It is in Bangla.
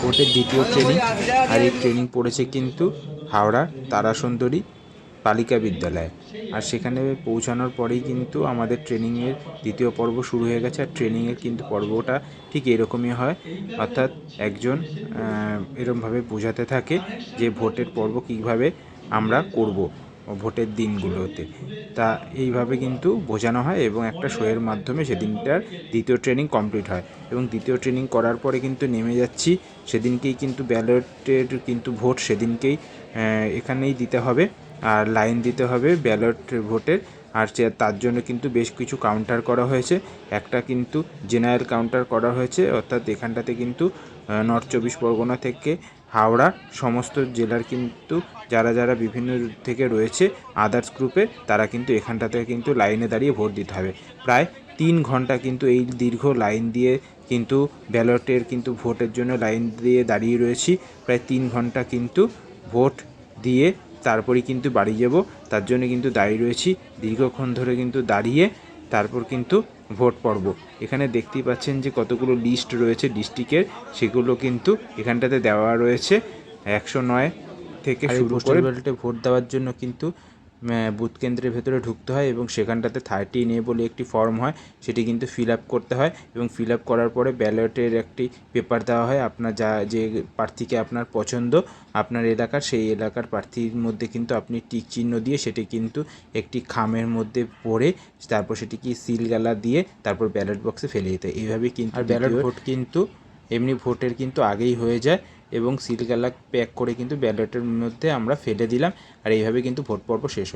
ভোটের দ্বিতীয় ট্রেনিং। আর এই ট্রেনিং পড়েছে কিন্তু হাওড়া তারাসুন্দরী বালিকা বিদ্যালয়ে। আর সেখানে পৌঁছানোর পরেই কিন্তু আমাদের ট্রেনিংয়ের দ্বিতীয় পর্ব শুরু হয়ে গেছে। আর ট্রেনিংয়ের কিন্তু পর্বটা ঠিক এরকমই হয়, অর্থাৎ একজন এরমভাবে বোঝাতে থাকে যে ভোটের পর্ব কীভাবে আমরা করব ভোটের দিনগুলোতে। তা এইভাবে কিন্তু বোঝানো হয় এবং একটা শোয়ের মাধ্যমে সেদিনটার দ্বিতীয় ট্রেনিং কমপ্লিট হয়। এবং দ্বিতীয় ট্রেনিং করার পরে কিন্তু নেমে যাচ্ছি, সেদিনকেই কিন্তু ব্যালটের কিন্তু ভোট সেদিনকেই এখানেই দিতে হবে। আর লাইন দিতে হবে ব্যালট ভোটের। আর তার জন্য কিন্তু বেশ কিছু কাউন্টার করা হয়েছে। একটা কিন্তু জেনারেল কাউন্টার করা হয়েছে, অর্থাৎ এখানটাতে কিন্তু নর্থ চব্বিশ পরগনা থেকে হাওড়া সমস্ত জেলার কিন্তু যারা বিভিন্ন থেকে রয়েছে আদার্স গ্রুপের, তারা কিন্তু এখানটাতে কিন্তু লাইনে দাঁড়িয়ে ভোট দিতে হবে। প্রায় 3 ঘন্টা কিন্তু এই দীর্ঘ লাইন দিয়ে কিন্তু ব্যালটের কিন্তু ভোটের জন্য লাইন দিয়ে দাঁড়িয়ে রয়েছি। প্রায় 3 ঘন্টা কিন্তু ভোট দিয়ে তারপরেই কিন্তু বাড়ি যাব, তার জন্য কিন্তু দাঁড়িয়ে রয়েছি। দীর্ঘক্ষণ ধরে কিন্তু দাঁড়িয়ে তারপর কিন্তু ভোট পড়ব। এখানে দেখতেই পাচ্ছেন যে কতগুলো লিস্ট রয়েছে ডিস্ট্রিক্টের, সেগুলো কিন্তু এখানটাতে দেওয়া রয়েছে 109 থেকে শুরু করে। ব্যালটে ভোট দেওয়ার জন্য কিন্তু বুথ কেন্দ্রের ভেতরে ঢুকতে হয় এবং সেখানটাতে 13A বলে একটি ফর্ম হয়, সেটি কিন্তু ফিল আপ করতে হয়। এবং ফিল আপ করার পরে ব্যালটের একটি পেপার দেওয়া হয়, আপনার যে প্রার্থীকে আপনার পছন্দ আপনার এলাকার, সেই এলাকার প্রার্থীর মধ্যে কিন্তু আপনি টিক চিহ্ন দিয়ে সেটি কিন্তু একটি খামের মধ্যে পড়ে তারপর সেটিকে সিলগালা দিয়ে তারপর ব্যালট বক্সে ফেলে দিতে হয়। এইভাবেই কিন্তু আর ব্যালট ভোট কিন্তু এমনি ভোটের কিন্তু আগেই হয়ে যায় এবং সিলগালা প্যাক করে কিন্তু ব্যালটের মধ্যে আমরা ফেলে দিলাম। আর এইভাবে কিন্তু ভোট পর্ব শেষ হলো।